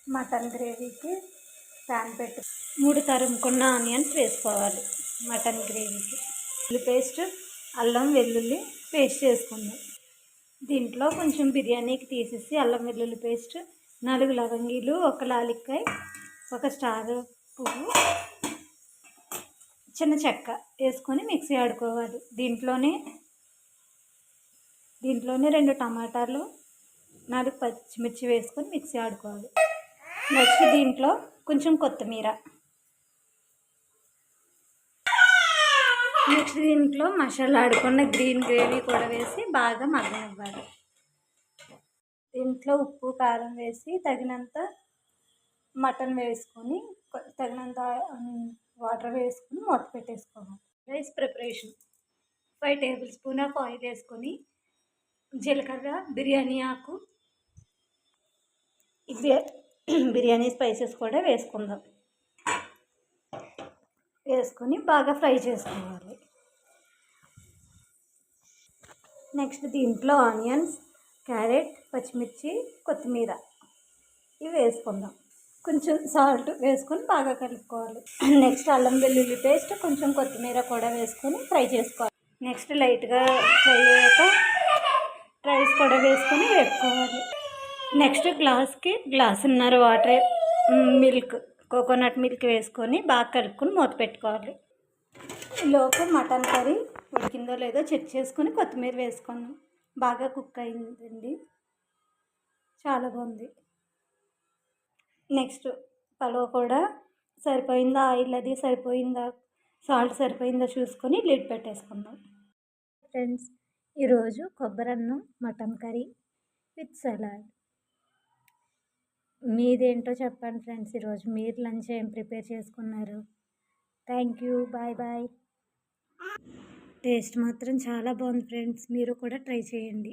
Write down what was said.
Mutton గ్రేవీకి pan పెట్టి 3 తరుముకున్న onions వేసుకోవాలి. Mutton గ్రేవీకి ఉల్లి పేస్ట్, అల్లం వెల్లుల్లి పేస్ట్ చేసుకుందాం. దీంట్లో కొంచెం బిర్యానీకి తీసేసి అల్లం వెల్లుల్లి పేస్ట్, 4 లవంగీలు, 1 లాలిక్కాయ, 1 స్టార్ పువ్వు, చిన్న చెక్క వేసుకొని మిక్సీ ఆడుకోవాలి. దీంట్లోనే 2 టమాటాలు, 4 పచ్చిమిర్చి వేసుకొని మిక్సీ ఆడుకోవాలి. నెక్స్ట్ దీంట్లో కొంచెం కొత్తిమీర, నెక్స్ట్ దీంట్లో మసాలా ఆడుకున్న గ్రీన్ గ్రేవీ కూడా వేసి బాగా మగ్గనివ్వాలి. దీంట్లో ఉప్పు కారం వేసి తగినంత మటన్ వేసుకొని తగినంత వాటర్ వేసుకొని మూత పెట్టేసుకోవాలి. Rice preparation 5 table spoon of oil వేసుకొని జీలకర్ర, బిర్యానీ ఆకు, బిర్యానీ స్పైసెస్ కూడా వేసుకుందాం. వేసుకొని బాగా ఫ్రై చేసుకోవాలి. నెక్స్ట్ దీంట్లో ఆనియన్స్, క్యారెట్, పచ్చిమిర్చి, కొత్తిమీర ఇవి వేసుకుందాం. కొంచెం సాల్ట్ వేసుకొని బాగా కలుపుకోవాలి. నెక్స్ట్ అల్లం వెల్లుల్లి పేస్ట్, కొంచెం కొత్తిమీర కూడా వేసుకొని ఫ్రై చేసుకోవాలి. నెక్స్ట్ లైట్గా ఫ్రై అయ్యాక రైస్ కూడా వేసుకొని వేపుకోవాలి. నెక్స్ట్ గ్లాసున్నర వాటర్ మిల్క్, కోకోనట్ మిల్క్ వేసుకొని బాగా కలుపుకొని మూత పెట్టుకోవాలి. ఈలోపు మటన్ కర్రీ ఉడికిందో లేదో చెక్ చేసుకొని కొత్తిమీర వేసుకున్నాం. బాగా కుక్ అయిందండి, చాలా బాగుంది. నెక్స్ట్ పలావ్ కూడా సరిపోయిందా, ఆయిల్ అది సరిపోయిందా, సాల్ట్ సరిపోయిందా చూసుకొని లిడ్ పెట్టేసుకుందాం. ఫ్రెండ్స్, ఈరోజు కొబ్బరన్నం, మటన్ కర్రీ విత్ సలాడ్. మీదేంటో చెప్పండి ఫ్రెండ్స్. ఈరోజు మీరు లంచ్ ఏం ప్రిపేర్ చేసుకున్నారు? Thank you, bye bye. Taste మాత్రం చాలా బాగుంది ఫ్రెండ్స్, మీరు కూడా ట్రై చేయండి.